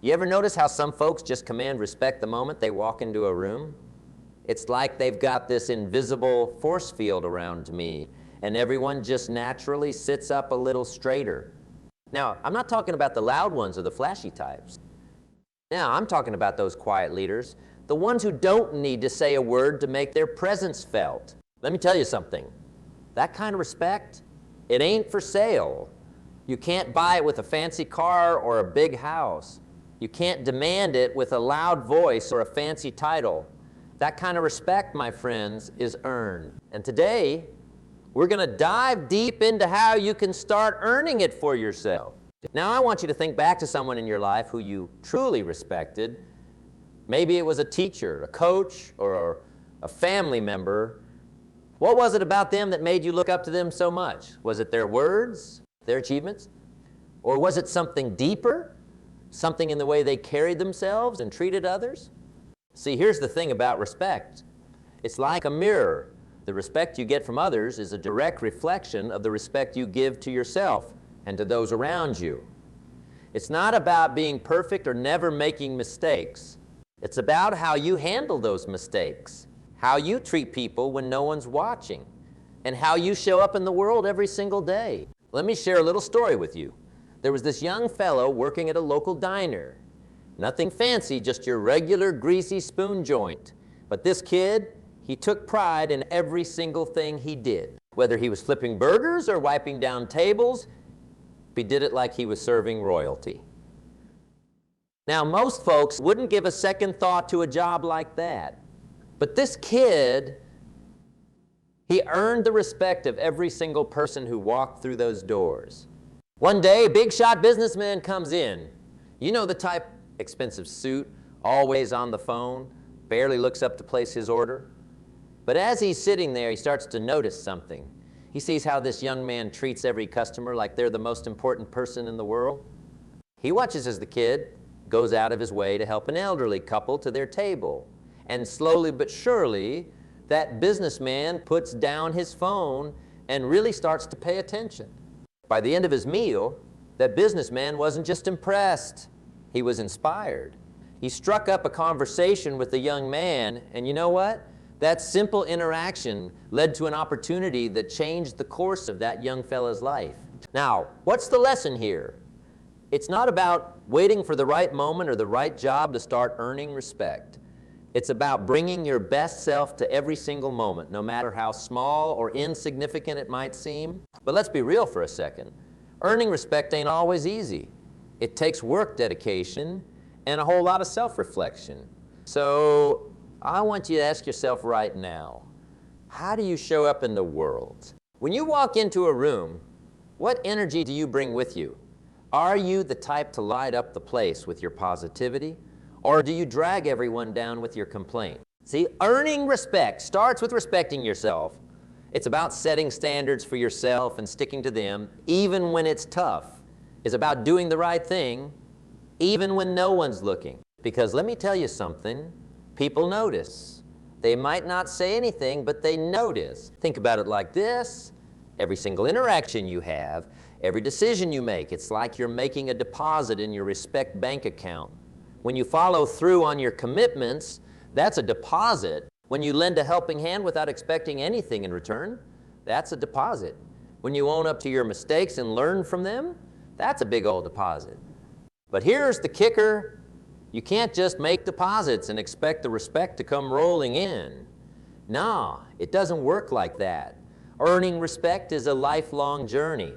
You ever notice how some folks just command respect the moment they walk into a room? It's like they've got this invisible force field around me, and everyone just naturally sits up a little straighter. Now, I'm not talking about the loud ones or the flashy types. Now, I'm talking about those quiet leaders, the ones who don't need to say a word to make their presence felt. Let me tell you something. That kind of respect, it ain't for sale. You can't buy it with a fancy car or a big house. You can't demand it with a loud voice or a fancy title. That kind of respect, my friends, is earned. And today, we're going to dive deep into how you can start earning it for yourself. Now, I want you to think back to someone in your life who you truly respected. Maybe it was a teacher, a coach, or a family member. What was it about them that made you look up to them so much? Was it their words, their achievements? Or was it something deeper? Something in the way they carried themselves and treated others? See, here's the thing about respect. It's like a mirror. The respect you get from others is a direct reflection of the respect you give to yourself and to those around you. It's not about being perfect or never making mistakes. It's about how you handle those mistakes, how you treat people when no one's watching, and how you show up in the world every single day. Let me share a little story with you. There was this young fellow working at a local diner. Nothing fancy, just your regular greasy spoon joint. But this kid, he took pride in every single thing he did. Whether he was flipping burgers or wiping down tables, he did it like he was serving royalty. Now, most folks wouldn't give a second thought to a job like that. But this kid, he earned the respect of every single person who walked through those doors. One day, a big shot businessman comes in. You know the type, expensive suit, always on the phone, barely looks up to place his order. But as he's sitting there, he starts to notice something. He sees how this young man treats every customer like they're the most important person in the world. He watches as the kid goes out of his way to help an elderly couple to their table. And slowly but surely, that businessman puts down his phone and really starts to pay attention. By the end of his meal, that businessman wasn't just impressed, he was inspired. He struck up a conversation with the young man, and you know what? That simple interaction led to an opportunity that changed the course of that young fella's life. Now, what's the lesson here? It's not about waiting for the right moment or the right job to start earning respect. It's about bringing your best self to every single moment, no matter how small or insignificant it might seem. But let's be real for a second. Earning respect ain't always easy. It takes work, dedication, and a whole lot of self-reflection. So I want you to ask yourself right now, how do you show up in the world? When you walk into a room, what energy do you bring with you? Are you the type to light up the place with your positivity? Or do you drag everyone down with your complaint? See, earning respect starts with respecting yourself. It's about setting standards for yourself and sticking to them, even when it's tough. It's about doing the right thing, even when no one's looking. Because let me tell you something, people notice. They might not say anything, but they notice. Think about it like this. Every single interaction you have, every decision you make, it's like you're making a deposit in your respect bank account. When you follow through on your commitments, that's a deposit. When you lend a helping hand without expecting anything in return, that's a deposit. When you own up to your mistakes and learn from them, that's a big old deposit. But here's the kicker. You can't just make deposits and expect the respect to come rolling in. No, it doesn't work like that. Earning respect is a lifelong journey.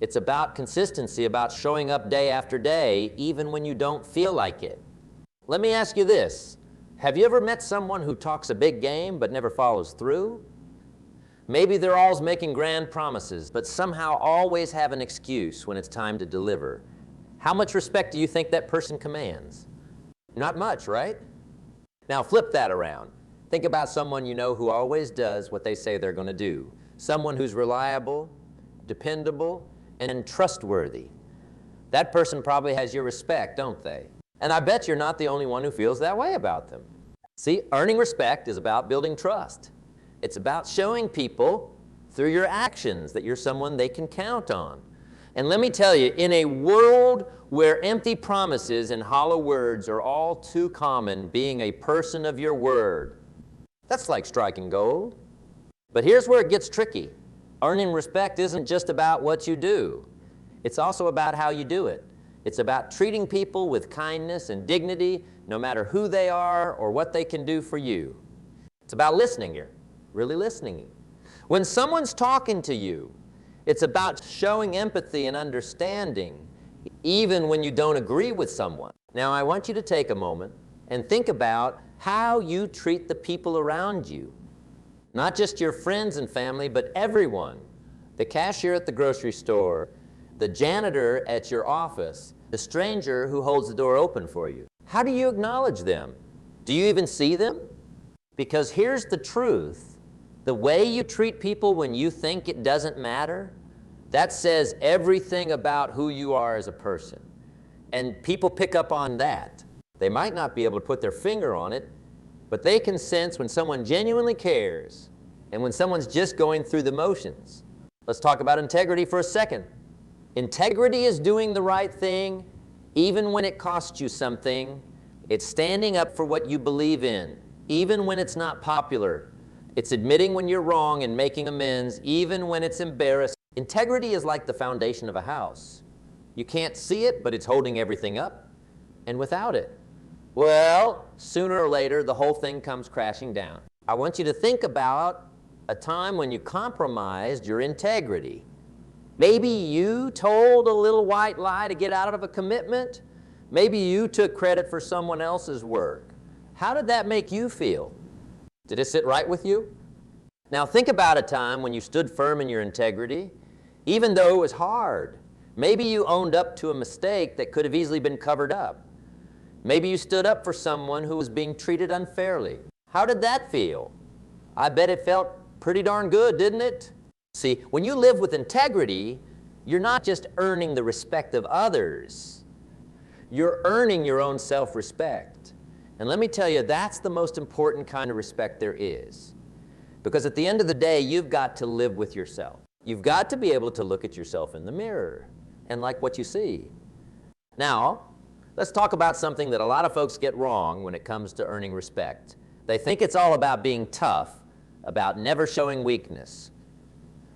It's about consistency, about showing up day after day, even when you don't feel like it. Let me ask you this. Have you ever met someone who talks a big game but never follows through? Maybe they're always making grand promises, but somehow always have an excuse when it's time to deliver. How much respect do you think that person commands? Not much, right? Now flip that around. Think about someone you know who always does what they say they're going to do. Someone who's reliable, dependable, and trustworthy. That person probably has your respect, don't they? And I bet you're not the only one who feels that way about them. See, earning respect is about building trust. It's about showing people through your actions that you're someone they can count on. And let me tell you, in a world where empty promises and hollow words are all too common, being a person of your word, that's like striking gold. But here's where it gets tricky. Earning respect isn't just about what you do. It's also about how you do it. It's about treating people with kindness and dignity, no matter who they are or what they can do for you. It's about listening here, really listening. When someone's talking to you, it's about showing empathy and understanding, even when you don't agree with someone. Now, I want you to take a moment and think about how you treat the people around you. Not just your friends and family, but everyone. The cashier at the grocery store, the janitor at your office, the stranger who holds the door open for you. How do you acknowledge them? Do you even see them? Because here's the truth. The way you treat people when you think it doesn't matter, that says everything about who you are as a person. And people pick up on that. They might not be able to put their finger on it, but they can sense when someone genuinely cares and when someone's just going through the motions. Let's talk about integrity for a second. Integrity is doing the right thing even when it costs you something. It's standing up for what you believe in, even when it's not popular. It's admitting when you're wrong and making amends, even when it's embarrassing. Integrity is like the foundation of a house. You can't see it, but it's holding everything up. And without it, well, sooner or later, the whole thing comes crashing down. I want you to think about a time when you compromised your integrity. Maybe you told a little white lie to get out of a commitment. Maybe you took credit for someone else's work. How did that make you feel? Did it sit right with you? Now think about a time when you stood firm in your integrity, even though it was hard. Maybe you owned up to a mistake that could have easily been covered up. Maybe you stood up for someone who was being treated unfairly. How did that feel? I bet it felt pretty darn good, didn't it? See, when you live with integrity, you're not just earning the respect of others. You're earning your own self-respect. And let me tell you, that's the most important kind of respect there is. Because at the end of the day, you've got to live with yourself. You've got to be able to look at yourself in the mirror and like what you see. Now, let's talk about something that a lot of folks get wrong when it comes to earning respect. They think it's all about being tough, about never showing weakness.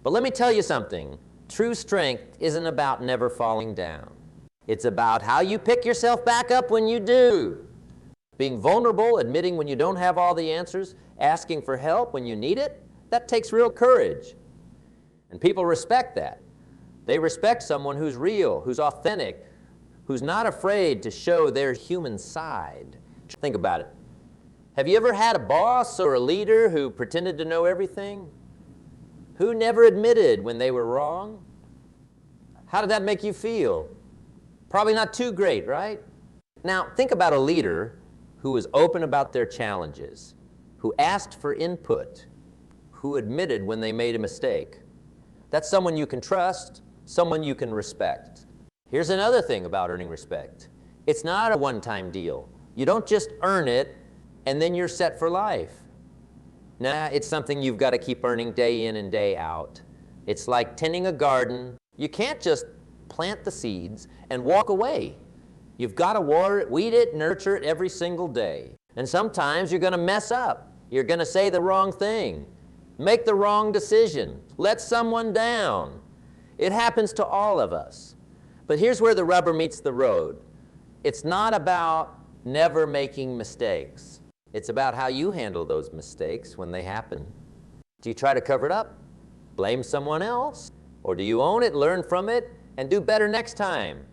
But let me tell you something. True strength isn't about never falling down. It's about how you pick yourself back up when you do. Being vulnerable, admitting when you don't have all the answers, asking for help when you need it, that takes real courage. And people respect that. They respect someone who's real, who's authentic, who's not afraid to show their human side. Think about it. Have you ever had a boss or a leader who pretended to know everything? Who never admitted when they were wrong? How did that make you feel? Probably not too great, right? Now, think about a leader who was open about their challenges, who asked for input, who admitted when they made a mistake. That's someone you can trust, someone you can respect. Here's another thing about earning respect. It's not a one-time deal. You don't just earn it and then you're set for life. Nah, it's something you've got to keep earning day in and day out. It's like tending a garden. You can't just plant the seeds and walk away. You've got to water it, weed it, nurture it every single day. And sometimes you're going to mess up. You're going to say the wrong thing, make the wrong decision, let someone down. It happens to all of us. But here's where the rubber meets the road. It's not about never making mistakes. It's about how you handle those mistakes when they happen. Do you try to cover it up? Blame someone else? Or do you own it, learn from it, and do better next time?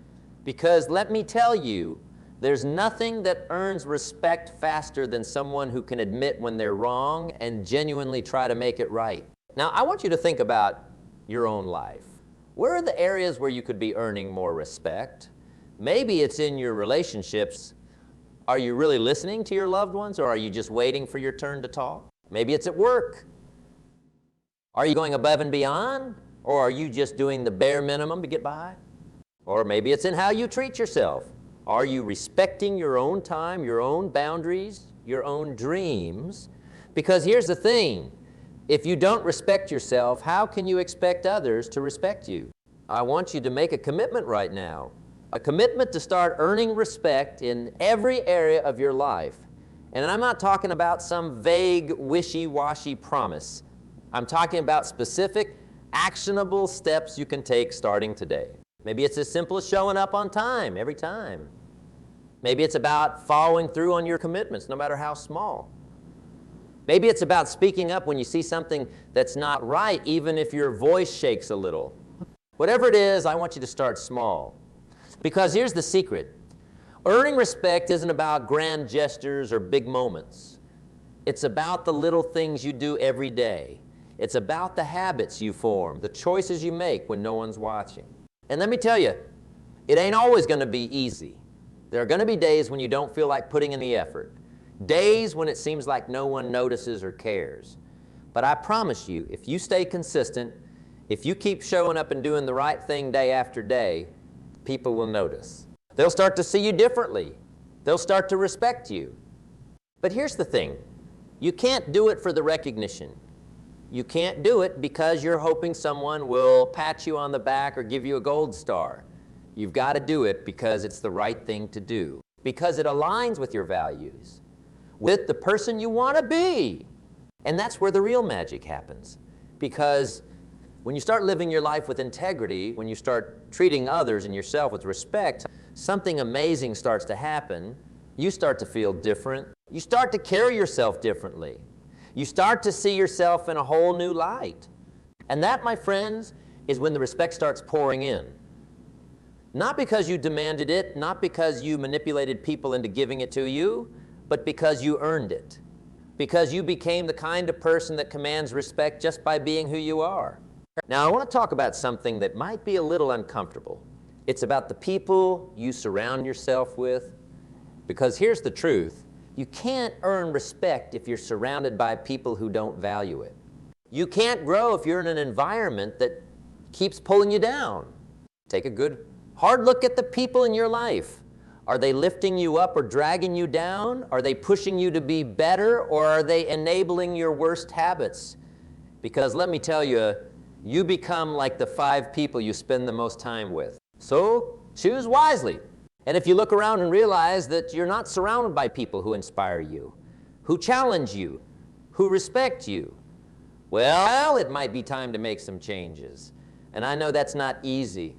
Because let me tell you, there's nothing that earns respect faster than someone who can admit when they're wrong and genuinely try to make it right. Now, I want you to think about your own life. Where are the areas where you could be earning more respect? Maybe it's in your relationships. Are you really listening to your loved ones, or are you just waiting for your turn to talk? Maybe it's at work. Are you going above and beyond, or are you just doing the bare minimum to get by? Or maybe it's in how you treat yourself. Are you respecting your own time, your own boundaries, your own dreams? Because here's the thing. If you don't respect yourself, how can you expect others to respect you? I want you to make a commitment right now. A commitment to start earning respect in every area of your life. And I'm not talking about some vague, wishy-washy promise. I'm talking about specific, actionable steps you can take starting today. Maybe it's as simple as showing up on time every time. Maybe it's about following through on your commitments, no matter how small. Maybe it's about speaking up when you see something that's not right, even if your voice shakes a little. Whatever it is, I want you to start small. Because here's the secret. Earning respect isn't about grand gestures or big moments. It's about the little things you do every day. It's about the habits you form, the choices you make when no one's watching. And let me tell you, it ain't always going to be easy. There are going to be days when you don't feel like putting in the effort. Days when it seems like no one notices or cares. But I promise you, if you stay consistent, if you keep showing up and doing the right thing day after day, people will notice. They'll start to see you differently. They'll start to respect you. But here's the thing. You can't do it for the recognition. You can't do it because you're hoping someone will pat you on the back or give you a gold star. You've got to do it because it's the right thing to do, because it aligns with your values, with the person you want to be. And that's where the real magic happens. Because when you start living your life with integrity, when you start treating others and yourself with respect, something amazing starts to happen. You start to feel different. You start to carry yourself differently. You start to see yourself in a whole new light. And that, my friends, is when the respect starts pouring in. Not because you demanded it, not because you manipulated people into giving it to you, but because you earned it. Because you became the kind of person that commands respect just by being who you are. Now, I want to talk about something that might be a little uncomfortable. It's about the people you surround yourself with. Because here's the truth. You can't earn respect if you're surrounded by people who don't value it. You can't grow if you're in an environment that keeps pulling you down. Take a good, hard look at the people in your life. Are they lifting you up or dragging you down? Are they pushing you to be better, or are they enabling your worst habits? Because let me tell you, you become like the 5 people you spend the most time with. So choose wisely. And if you look around and realize that you're not surrounded by people who inspire you, who challenge you, who respect you, well, it might be time to make some changes. And I know that's not easy.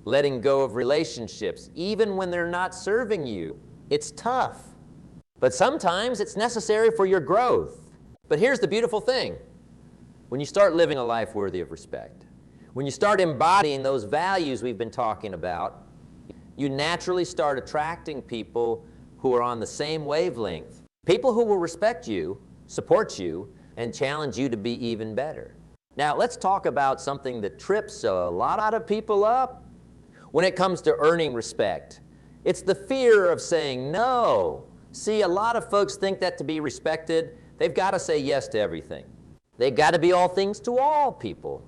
Letting go of relationships, even when they're not serving you, it's tough. But sometimes it's necessary for your growth. But here's the beautiful thing. When you start living a life worthy of respect, when you start embodying those values we've been talking about, you naturally start attracting people who are on the same wavelength. People who will respect you, support you, and challenge you to be even better. Now, let's talk about something that trips a lot of people up when it comes to earning respect. It's the fear of saying no. See, a lot of folks think that to be respected, they've got to say yes to everything. They've got to be all things to all people.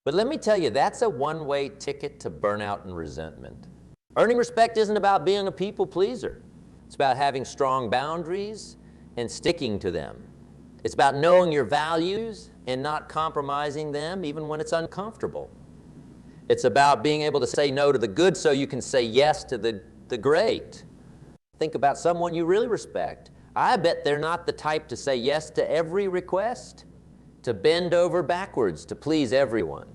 But let me tell you, that's a one-way ticket to burnout and resentment. Earning respect isn't about being a people pleaser. It's about having strong boundaries and sticking to them. It's about knowing your values and not compromising them even when it's uncomfortable. It's about being able to say no to the good so you can say yes to the great. Think about someone you really respect. I bet they're not the type to say yes to every request, to bend over backwards to please everyone.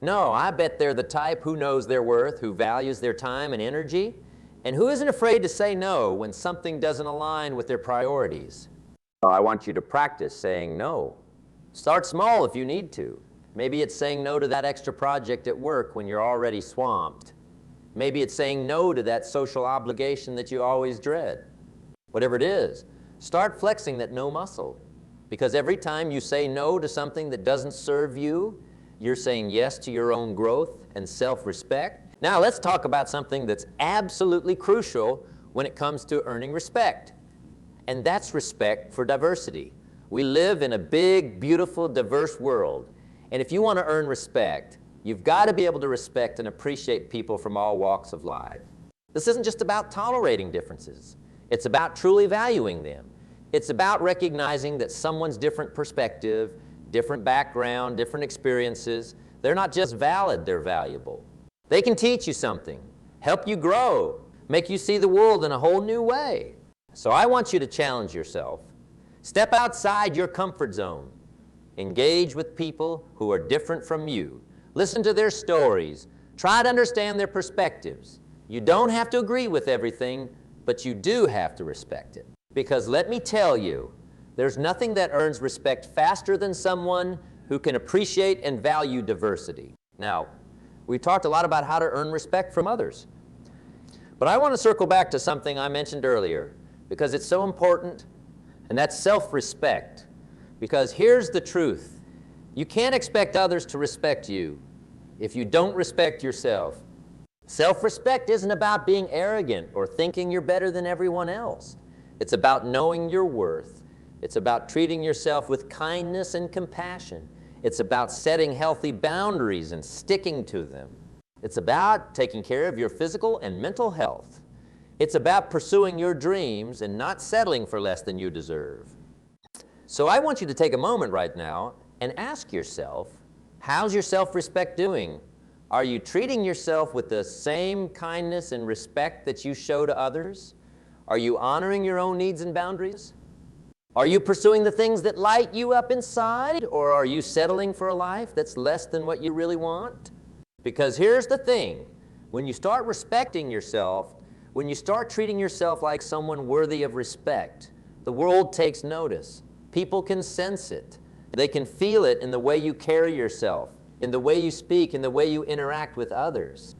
No, I bet they're the type who knows their worth, who values their time and energy, and who isn't afraid to say no when something doesn't align with their priorities. I want you to practice saying no. Start small if you need to. Maybe it's saying no to that extra project at work when you're already swamped. Maybe it's saying no to that social obligation that you always dread. Whatever it is, start flexing that no muscle. Because every time you say no to something that doesn't serve you, you're saying yes to your own growth and self-respect. Now let's talk about something that's absolutely crucial when it comes to earning respect. And that's respect for diversity. We live in a big, beautiful, diverse world. And if you want to earn respect, you've got to be able to respect and appreciate people from all walks of life. This isn't just about tolerating differences. It's about truly valuing them. It's about recognizing that someone's different perspective, different background, different experiences They're not just valid, they're valuable. They can teach you something, help you grow, make you see the world in a whole new way. So I want you to challenge yourself. Step outside your comfort zone. Engage with people who are different from you. Listen to their stories. Try to understand their perspectives. You don't have to agree with everything, but you do have to respect it. Because let me tell you, there's nothing that earns respect faster than someone who can appreciate and value diversity. Now, we talked a lot about how to earn respect from others. But I want to circle back to something I mentioned earlier, because it's so important, and that's self-respect. Because here's the truth. You can't expect others to respect you if you don't respect yourself. Self-respect isn't about being arrogant or thinking you're better than everyone else. It's about knowing your worth. It's about treating yourself with kindness and compassion. It's about setting healthy boundaries and sticking to them. It's about taking care of your physical and mental health. It's about pursuing your dreams and not settling for less than you deserve. So I want you to take a moment right now and ask yourself, how's your self-respect doing? Are you treating yourself with the same kindness and respect that you show to others? Are you honoring your own needs and boundaries? Are you pursuing the things that light you up inside, or are you settling for a life that's less than what you really want? Because here's the thing, when you start respecting yourself, when you start treating yourself like someone worthy of respect, the world takes notice. People can sense it. They can feel it in the way you carry yourself, in the way you speak, in the way you interact with others.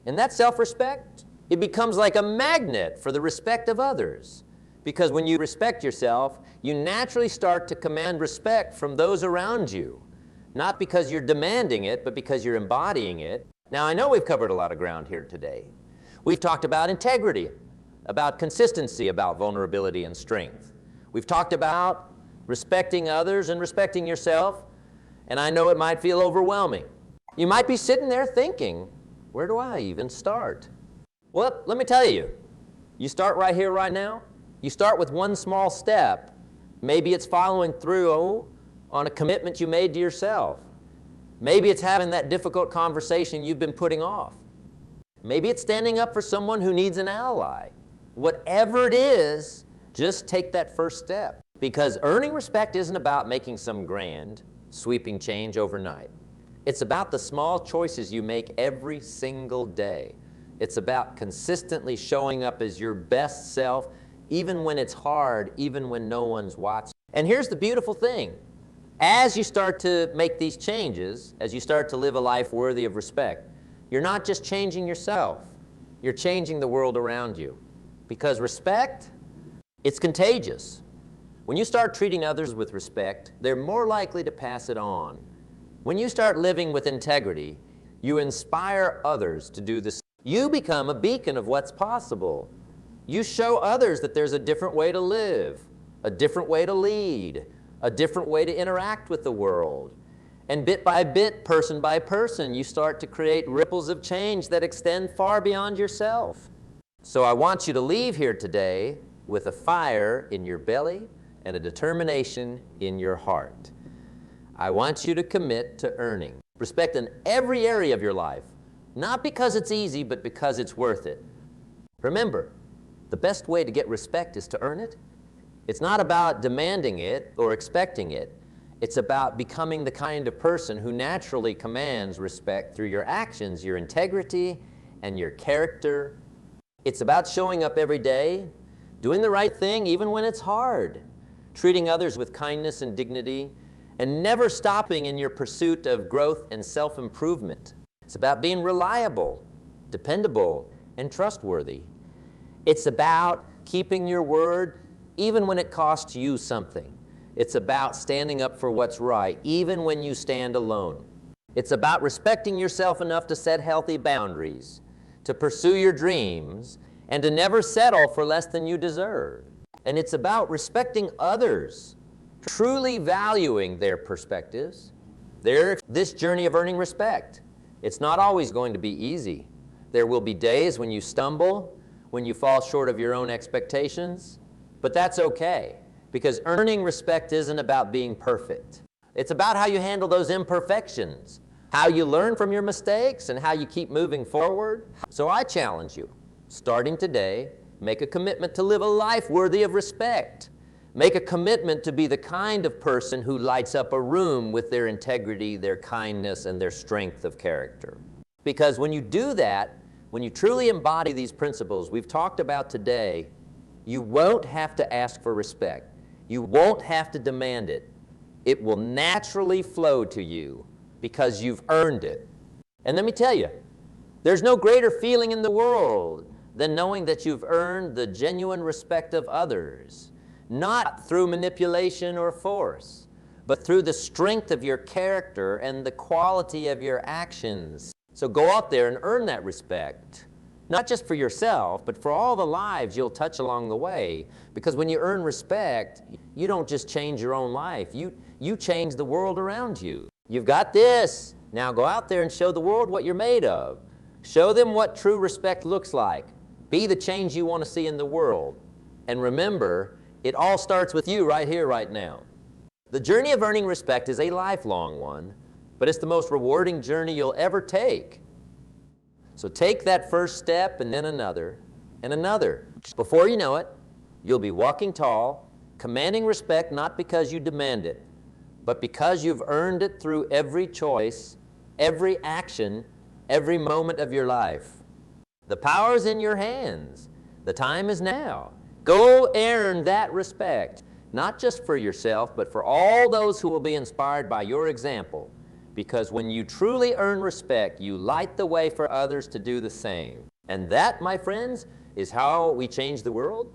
And that self-respect, it becomes like a magnet for the respect of others. Because when you respect yourself, you naturally start to command respect from those around you. Not because you're demanding it, but because you're embodying it. Now, I know we've covered a lot of ground here today. We've talked about integrity, about consistency, about vulnerability and strength. We've talked about respecting others and respecting yourself, and I know it might feel overwhelming. You might be sitting there thinking, where do I even start? Well, let me tell you, you start right here, right now. You start with one small step. Maybe it's following through on a commitment you made to yourself. Maybe it's having that difficult conversation you've been putting off. Maybe it's standing up for someone who needs an ally. Whatever it is, just take that first step. Because earning respect isn't about making some grand, sweeping change overnight. It's about the small choices you make every single day. It's about consistently showing up as your best self, even when it's hard, even when no one's watching. And here's the beautiful thing. As you start to make these changes, as you start to live a life worthy of respect, you're not just changing yourself, you're changing the world around you. Because respect, it's contagious. When you start treating others with respect, they're more likely to pass it on. When you start living with integrity, you inspire others to do the same. You become a beacon of what's possible. You show others that there's a different way to live, a different way to lead, a different way to interact with the world. And bit by bit, person by person, you start to create ripples of change that extend far beyond yourself. So I want you to leave here today with a fire in your belly and a determination in your heart. I want you to commit to earning respect in every area of your life, not because it's easy, but because it's worth it. Remember, the best way to get respect is to earn it. It's not about demanding it or expecting it. It's about becoming the kind of person who naturally commands respect through your actions, your integrity, and your character. It's about showing up every day, doing the right thing even when it's hard, treating others with kindness and dignity, and never stopping in your pursuit of growth and self-improvement. It's about being reliable, dependable, and trustworthy. It's about keeping your word even when it costs you something. It's about standing up for what's right, even when you stand alone. It's about respecting yourself enough to set healthy boundaries, to pursue your dreams, and to never settle for less than you deserve. And it's about respecting others, truly valuing their perspectives. This journey of earning respect, it's not always going to be easy. There will be days when you stumble, when you fall short of your own expectations, but that's okay, because earning respect isn't about being perfect. It's about how you handle those imperfections, how you learn from your mistakes, and how you keep moving forward. So I challenge you, starting today, make a commitment to live a life worthy of respect. Make a commitment to be the kind of person who lights up a room with their integrity, their kindness, and their strength of character. Because when you do that, when you truly embody these principles we've talked about today, you won't have to ask for respect. You won't have to demand it. It will naturally flow to you because you've earned it. And let me tell you, there's no greater feeling in the world than knowing that you've earned the genuine respect of others, not through manipulation or force, but through the strength of your character and the quality of your actions. So go out there and earn that respect, not just for yourself, but for all the lives you'll touch along the way. Because when you earn respect, you don't just change your own life, you change the world around you. You've got this. Now go out there and show the world what you're made of. Show them what true respect looks like. Be the change you want to see in the world. And remember, it all starts with you right here, right now. The journey of earning respect is a lifelong one, but it's the most rewarding journey you'll ever take. So take that first step and then another and another. Before you know it, you'll be walking tall, commanding respect not because you demand it, but because you've earned it through every choice, every action, every moment of your life. The power is in your hands. The time is now. Go earn that respect, not just for yourself, but for all those who will be inspired by your example. Because when you truly earn respect, you light the way for others to do the same. And that, my friends, is how we change the world.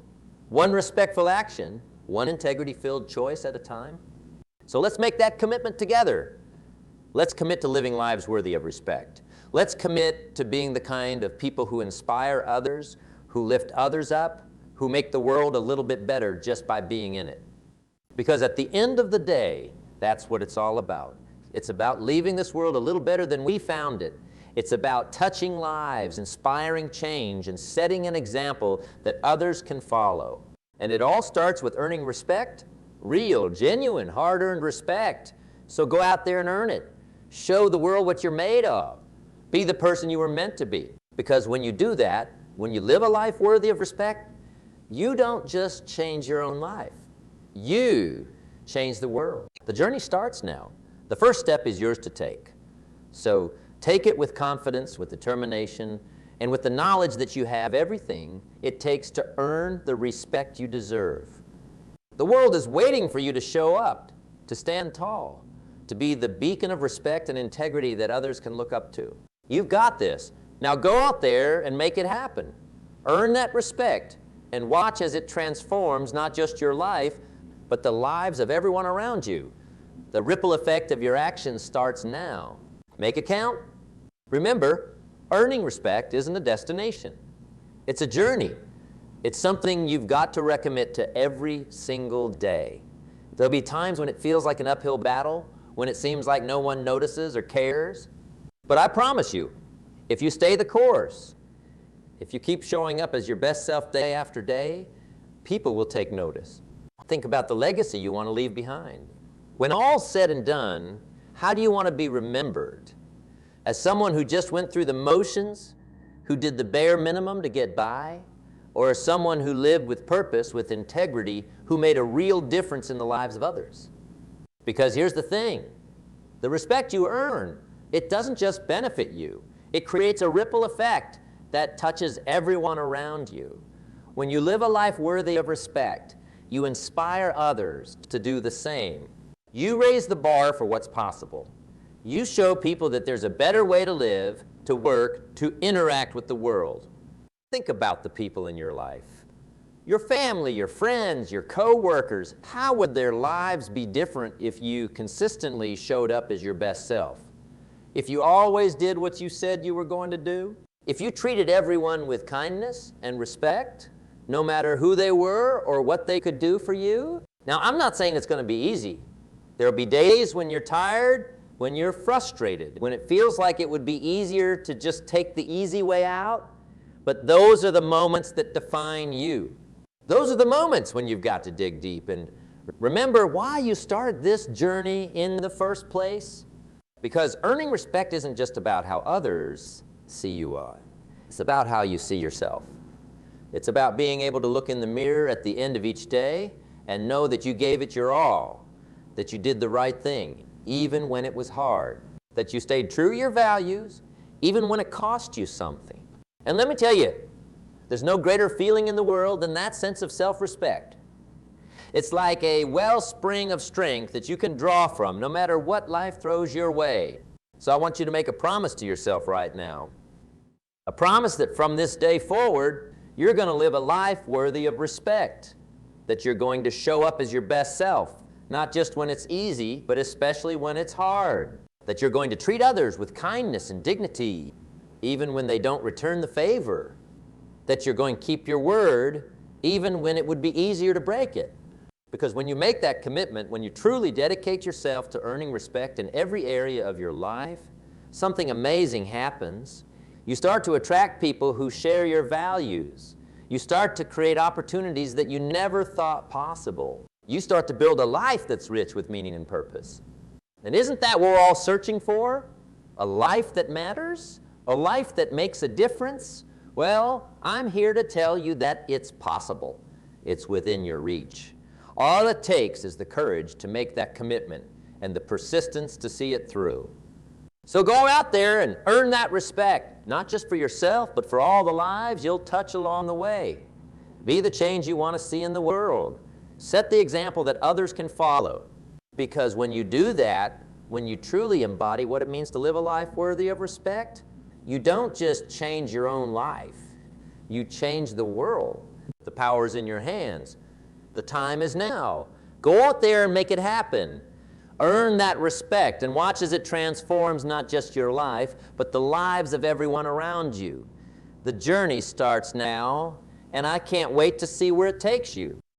One respectful action, one integrity-filled choice at a time. So let's make that commitment together. Let's commit to living lives worthy of respect. Let's commit to being the kind of people who inspire others, who lift others up, who make the world a little bit better just by being in it. Because at the end of the day, that's what it's all about. It's about leaving this world a little better than we found it. It's about touching lives, inspiring change, and setting an example that others can follow. And it all starts with earning respect, real, genuine, hard-earned respect. So go out there and earn it. Show the world what you're made of. Be the person you were meant to be. Because when you do that, when you live a life worthy of respect, you don't just change your own life. You change the world. The journey starts now. The first step is yours to take. So take it with confidence, with determination, and with the knowledge that you have everything it takes to earn the respect you deserve. The world is waiting for you to show up, to stand tall, to be the beacon of respect and integrity that others can look up to. You've got this. Now go out there and make it happen. Earn that respect and watch as it transforms not just your life, but the lives of everyone around you. The ripple effect of your actions starts now. Make it count. Remember, earning respect isn't a destination. It's a journey. It's something you've got to recommit to every single day. There'll be times when it feels like an uphill battle, when it seems like no one notices or cares. But I promise you, if you stay the course, if you keep showing up as your best self day after day, people will take notice. Think about the legacy you want to leave behind. When all's said and done, how do you want to be remembered? As someone who just went through the motions, who did the bare minimum to get by, or as someone who lived with purpose, with integrity, who made a real difference in the lives of others? Because here's the thing, the respect you earn, it doesn't just benefit you. It creates a ripple effect that touches everyone around you. When you live a life worthy of respect, you inspire others to do the same. You raise the bar for what's possible. You show people that there's a better way to live, to work, to interact with the world. Think about the people in your life. Your family, your friends, your co-workers. How would their lives be different if you consistently showed up as your best self? If you always did what you said you were going to do? If you treated everyone with kindness and respect, no matter who they were or what they could do for you? Now, I'm not saying it's going to be easy. There'll be days when you're tired, when you're frustrated, when it feels like it would be easier to just take the easy way out. But those are the moments that define you. Those are the moments when you've got to dig deep and remember why you started this journey in the first place. Because earning respect isn't just about how others see you are. It's about how you see yourself. It's about being able to look in the mirror at the end of each day and know that you gave it your all, that you did the right thing, even when it was hard, that you stayed true to your values, even when it cost you something. And let me tell you, there's no greater feeling in the world than that sense of self-respect. It's like a wellspring of strength that you can draw from no matter what life throws your way. So I want you to make a promise to yourself right now. A promise that from this day forward, you're going to live a life worthy of respect. That you're going to show up as your best self, not just when it's easy, but especially when it's hard. That you're going to treat others with kindness and dignity, even when they don't return the favor. That you're going to keep your word, even when it would be easier to break it. Because when you make that commitment, when you truly dedicate yourself to earning respect in every area of your life, something amazing happens. You start to attract people who share your values. You start to create opportunities that you never thought possible. You start to build a life that's rich with meaning and purpose. And isn't that what we're all searching for? A life that matters? A life that makes a difference? Well, I'm here to tell you that it's possible. It's within your reach. All it takes is the courage to make that commitment and the persistence to see it through. So go out there and earn that respect, not just for yourself, but for all the lives you'll touch along the way. Be the change you want to see in the world. Set the example that others can follow. Because when you do that, when you truly embody what it means to live a life worthy of respect, you don't just change your own life. You change the world. The power's in your hands. The time is now. Go out there and make it happen. Earn that respect and watch as it transforms not just your life, but the lives of everyone around you. The journey starts now, and I can't wait to see where it takes you.